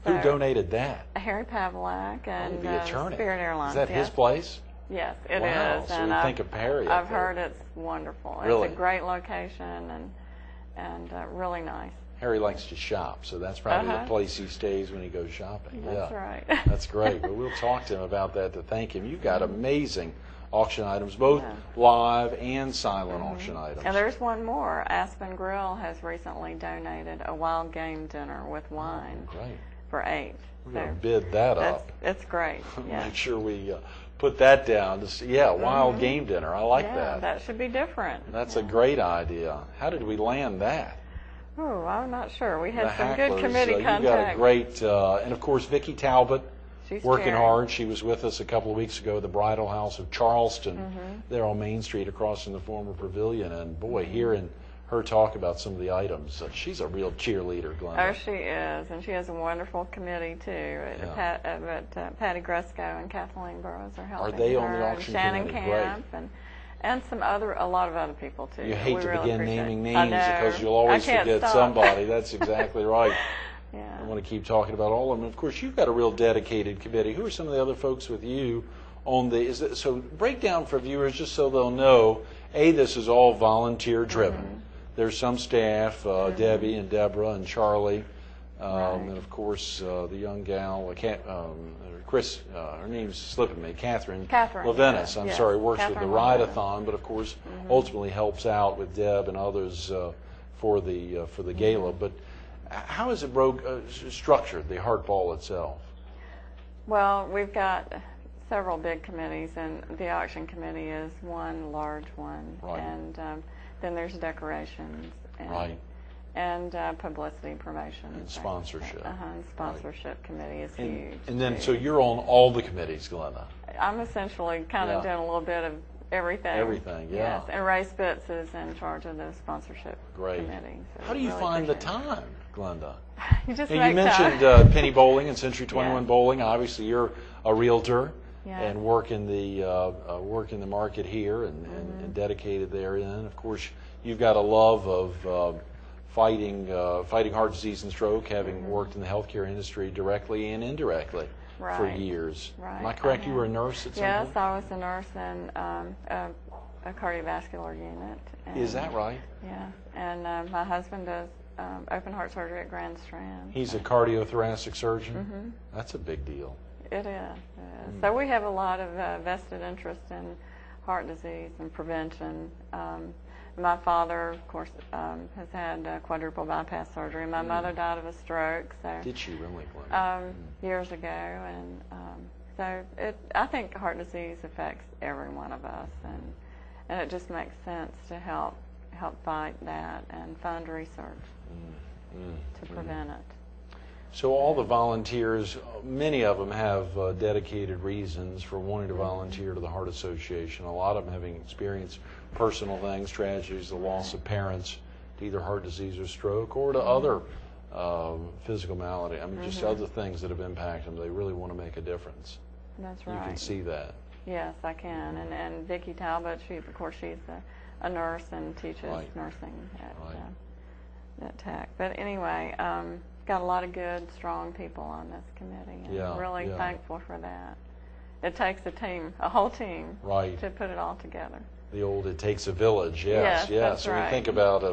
Who donated that? Harry Pavlak and the attorney. Spirit Airlines. Is that his place? Yes, it wow. is. So and we think of Perry. I've heard it's wonderful. Really? It's a great location and really nice. Harry likes to shop, so that's probably the place he stays when he goes shopping. That's right. That's great. But we'll talk to him about that to thank him. You've got amazing auction items, both live and silent auction items. And there's one more. Aspen Grill has recently donated a wild game dinner with wine for 8. We're going to bid that up. It's great. Make sure we put that down. To see, wild game dinner. I like that. That should be different. That's a great idea. How did we land that? Oh, I'm not sure. We had some Hacklers, good committee contact. You got a great, and of course, Vicki Talbot, she's working hard. She was with us a couple of weeks ago at the Bridal House of Charleston, there on Main Street across from the former Pavilion. And boy, hearing her talk about some of the items, she's a real cheerleader, Glinda. Oh, she is, and she has a wonderful committee too. Patty Gresco and Kathleen Burrows are helping. Are they her, on the auction Shannon committee? Camp and a lot of other people too. You hate to really begin naming names I know. because you'll always forget somebody. That's exactly right. Yeah. I want to keep talking about all of them. Of course, you've got a real dedicated committee. Who are some of the other folks with you on the? So break down for viewers just so they'll know. This is all volunteer driven. There's some staff, Debbie and Deborah and Charlie, and of course the young gal, Chris, her name's slipping me, Catherine Levinas, I'm sorry, works with the Ride-a-thon, but of course ultimately helps out with Deb and others for the gala. But how is it structured, the Heart Ball itself? Well, we've got several big committees, and the auction committee is one large one, and then there's decorations and publicity promotion and sponsorship. And sponsorship committee is huge. And then, so you're on all the committees, Glinda. I'm essentially kind of doing a little bit of everything. Everything, Yes, and Ray Spitz is in charge of the sponsorship committee. So how do you find the time, Glinda? You just and make you mentioned time. Penny Bowling and Century 21 Bowling. Obviously, you're a realtor and work in the market here and dedicated therein. Of course, you've got a love of fighting heart disease and stroke, having worked in the healthcare industry directly and indirectly for years. Am I correct? You were a nurse at some point? Yes, I was a nurse in a cardiovascular unit. Is that right? Yeah, and my husband does open heart surgery at Grand Strand. He's a cardiothoracic surgeon? That's a big deal. It is. So we have a lot of vested interest in heart disease and prevention. My father, of course, has had quadruple bypass surgery. My mother died of a stroke. So did she really, Glinda? Years ago, and so I think heart disease affects every one of us, and it just makes sense to help fight that and fund research to prevent it. So all the volunteers, many of them have dedicated reasons for wanting to volunteer to the Heart Association. A lot of them having experienced personal things, tragedies, the loss of parents to either heart disease or stroke, or to other physical malady. I mean, just other things that have impacted them. They really want to make a difference. That's right. You can see that. Yes, I can. And Vicki Talbot, she's a nurse and teaches nursing at Tech. But anyway, got a lot of good, strong people on this committee, and I'm really thankful for that. It takes a whole team, to put it all together. The old "it takes a village," yes. That's right. We think about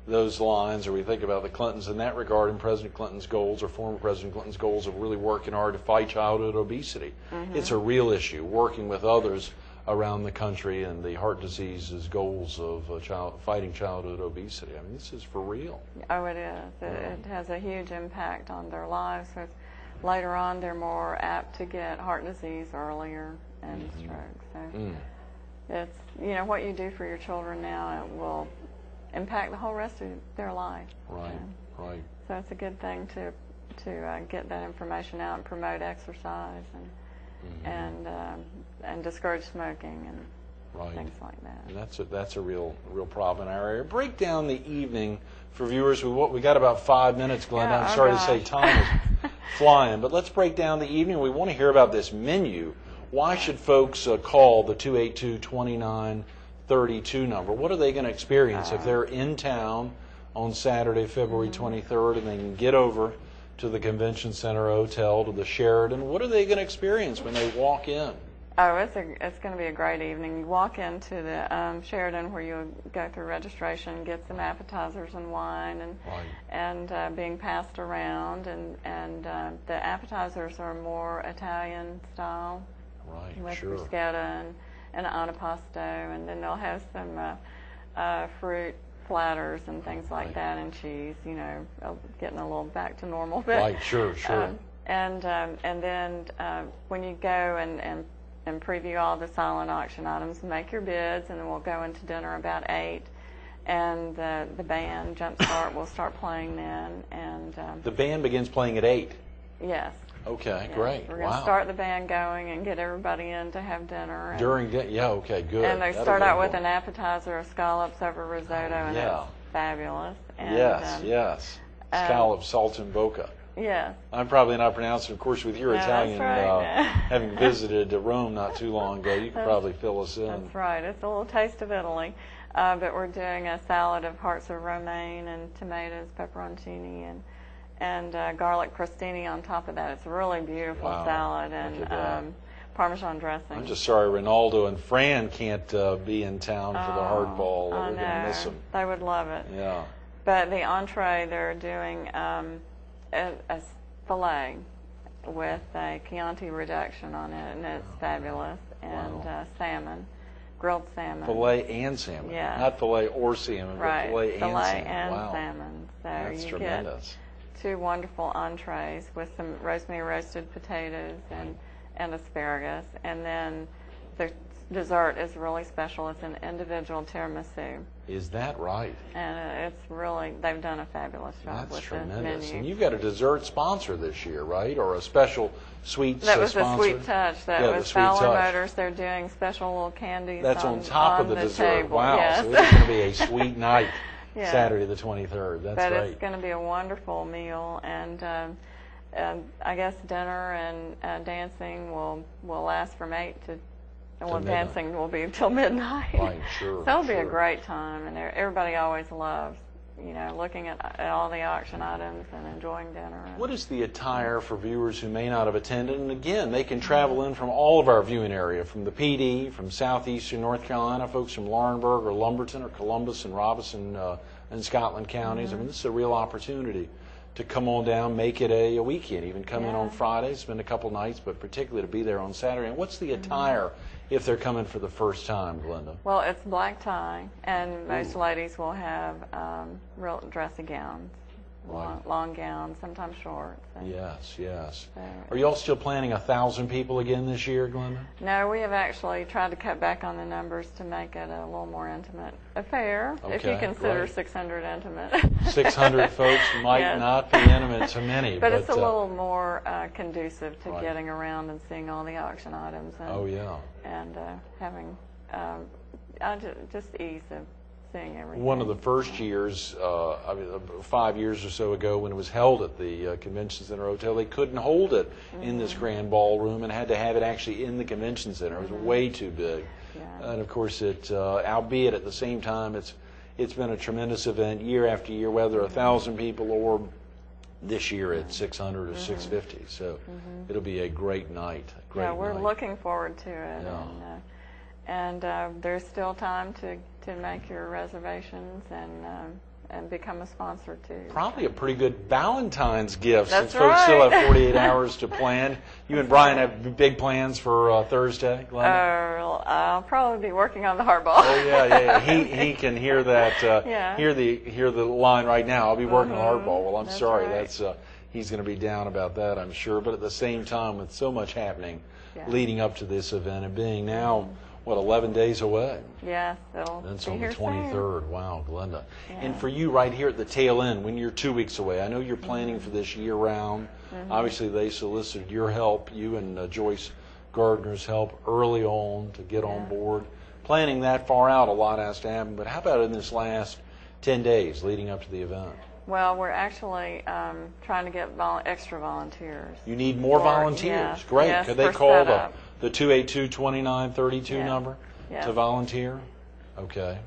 those lines, or we think about the Clintons in that regard, and President Clinton's goals, or former President Clinton's goals, of really working hard to fight childhood obesity. It's a real issue, working with others around the country, and the heart disease's goals of fighting childhood obesity. I mean, this is for real. Oh, it is. It has a huge impact on their lives. So later on, they're more apt to get heart disease earlier and stroke. So it's, what you do for your children now, it will impact the whole rest of their life. Right. So it's a good thing to get that information out and promote exercise and discourage smoking and things like that. And that's a real problem in our area. Break down the evening for viewers. We got about 5 minutes, Glinda. I'm sorry to say time is flying, but let's break down the evening. We want to hear about this menu. Why should folks call the 282-2932 number? What are they going to experience if they're in town on Saturday, February 23rd, and they can get over to the Convention Center Hotel, to the Sheraton. What are they going to experience when they walk in? Oh, it's going to be a great evening. You walk into the Sheraton, where you go through registration, get some appetizers and wine, and being passed around, and the appetizers are more Italian style, with bruschetta and antipasto, and then they'll have some fruit platters and things like that, and cheese. You know, getting a little back to normal. But, right, sure. And then when you go and preview all the silent auction items, make your bids, and then we'll go into dinner about 8, and the band Jumpstart will start playing then. And the band begins playing at 8. Yes. Okay, great. We're going to start the band going and get everybody in to have dinner. During dinner, yeah, okay, good. And they start out with an appetizer of scallops over risotto, and it's fabulous. And, yes. Scallops, saltimbocca. Yes. I'm probably not pronouncing it. Of course, with your Italian, having visited Rome not too long ago, you could probably fill us in. That's right. It's a little taste of Italy. But we're doing a salad of hearts of romaine and tomatoes, pepperoncini, and garlic crostini on top of that. It's a really beautiful salad, and Parmesan dressing. I'm just sorry Ronaldo and Fran can't be in town for the hardball. We're going to miss them. They would love it. Yeah. But the entree, they're doing a filet with a Chianti reduction on it, and it's fabulous. And salmon, grilled salmon. Filet and salmon. Yeah. Not filet or salmon, but filet and salmon. Filet and salmon. So that's tremendous. Get 2 wonderful entrees with some rosemary roasted potatoes and asparagus. And then the dessert is really special. It's an individual tiramisu. Is that right? And it's really, they've done a fabulous job with the menu. That's tremendous. And you've got a dessert sponsor this year, right? Or a special sweet sponsor? That was a Sweet Touch. That was Fowler Motors. They're doing special little candies. That's on top of the dessert. Table. Wow. Yes. So it's going to be a sweet night. Saturday the 23rd. That's but great. It's going to be a wonderful meal, and I guess dinner and dancing will last from 8 to. Well, dancing will be until midnight. Right, sure. So it'll be a great time, and everybody always loves, looking at all the auction items and enjoying dinner. What is the attire for viewers who may not have attended? And again, they can travel in from all of our viewing area, from the PD, from southeastern North Carolina, folks from Laurinburg or Lumberton or Columbus and Robeson and Scotland counties. I mean, this is a real opportunity to come on down, make it a weekend, even come in on Friday, spend a couple nights, but particularly to be there on Saturday. And what's the attire if they're coming for the first time, Glinda? Well, it's black tie, and most ladies will have real dressy gowns, long gowns, sometimes shorts. Yes. Are you all still planning 1,000 people again this year, Glinda? No, we have actually tried to cut back on the numbers to make it a little more intimate affair, if you consider 600 intimate. 600 folks might not be intimate to many. But it's a little more conducive to getting around and seeing all the auction items. And, and having just ease of seeing everything. One of the first years, 5 years or so ago, when it was held at the Convention Center Hotel, they couldn't hold it in this grand ballroom and had to have it actually in the Convention Center. It was way too big. And of course, albeit at the same time, it's been a tremendous event year after year, whether 1,000 people or this year at 600 or 650. So it'll be a great night. We're looking forward to it. And there's still time to make your reservations and become a sponsor too. Probably a pretty good Valentine's gift That's since folks still have 48 hours to plan. You and Brian have big plans for Thursday, Glenn? I'll probably be working on the hardball. Oh yeah. He can hear that. Hear the line right now. I'll be working on hardball. Well, I'm sorry. Right. He's going to be down about that, I'm sure. But at the same time, with so much happening leading up to this event and being now 11 days away? Yes, it'll That's be on the here 23rd. soon. Wow, Glinda. Yeah. And for you right here at the tail end, when you're 2 weeks away, I know you're planning for this year-round. Obviously, they solicited your help, you and Joyce Gardner's help early on to get on board. Planning that far out, a lot has to happen. But how about in this last 10 days leading up to the event? Well, we're actually trying to get extra volunteers. You need more volunteers. Yes. Great. Yes, Could they for call setup. the 282-2932 number to volunteer? Okay.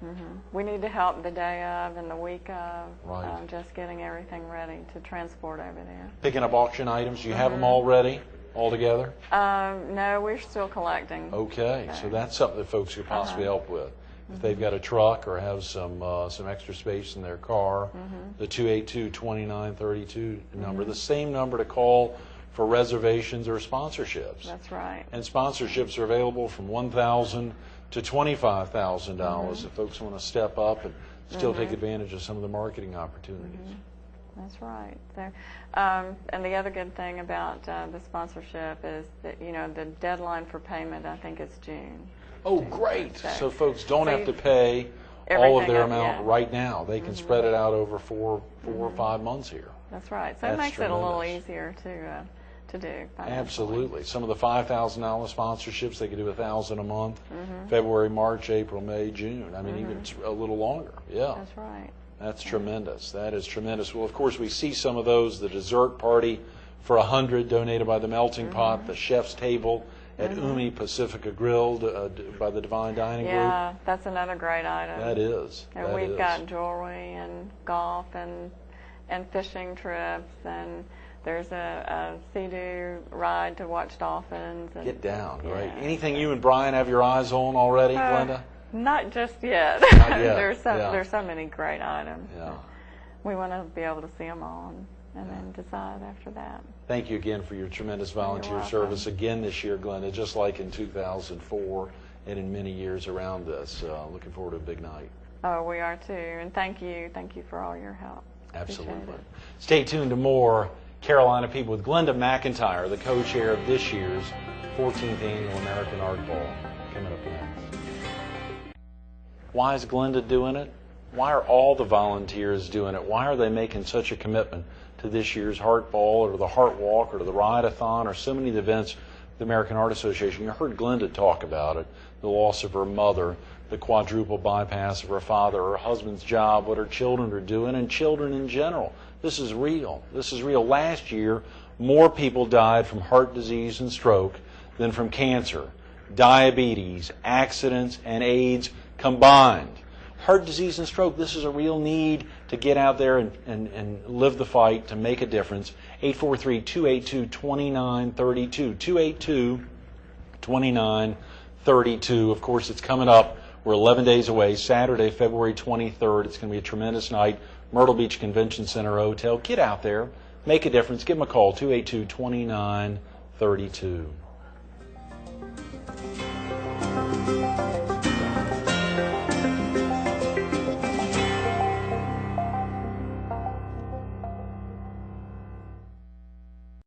We need to help the day of and the week of, Right. just getting everything ready to transport over there. Picking up auction items, do you have them all ready, all together? No, we're still collecting. Okay, so that's something that folks could possibly help with. If they've got a truck or have some extra space in their car, the 282-2932 number, the same number to call for reservations or sponsorships. That's right. And sponsorships are available from $1,000 to $25,000 if folks want to step up and still take advantage of some of the marketing opportunities. That's right. So, and the other good thing about the sponsorship is that, you know, the deadline for payment, I think, is June. Oh, great. So- So folks don't have to pay all of Everything their up, amount yeah. right now. They can spread it out over four or 5 months here. That's right. So That's it makes it a little tremendous. easier to do. financially. Absolutely. Some of the $5,000 sponsorships, they could do $1,000 a month. February, March, April, May, June. I mean, even a little longer. Yeah. That's right. That's tremendous. That is tremendous. Well, of course, we see some of those, the dessert party for 100 donated by the Melting Pot, the chef's table at Umi Pacifica Grill by the Divine Dining Group. Yeah, that's another great item. That is. And that we've is. got jewelry and golf and fishing trips, and there's a sea-doo ride to watch dolphins. And, Get down, right? yeah. Anything you and Brian have your eyes on already, Glinda? Not just yet. Not yet, There's so many great items. Yeah. We want to be able to see them all and then decide after that. Thank you again for your tremendous volunteer welcome. service again this year, Glinda, just like in 2004 and in many years around this. Looking forward to a big night. Oh, we are too. And thank you for all your help. Appreciate Absolutely. it. Stay tuned to more Carolina People with Glinda Mcintyre, the co-chair of this year's 14th Annual American Art Ball, coming up next. Why is Glinda doing it? Why are all the volunteers doing it? Why are they making such a commitment to this year's Heart Ball or to the Heart Walk or to the Ride-a-thon or so many of the events of the American Art Association? You heard Glinda talk about it, the loss of her mother, the quadruple bypass of her father, her husband's job, what her children are doing, and children in general. This is real. This is real. Last year, more people died from heart disease and stroke than from cancer, diabetes, accidents, and AIDS combined. Heart disease and stroke, this is a real need to get out there and live the fight to make a difference. 843-282-2932. 282-2932. Of course, it's coming up. We're 11 days away, Saturday, February 23rd. It's going to be a tremendous night. Myrtle Beach Convention Center Hotel. Get out there. Make a difference. Give them a call, 282-2932.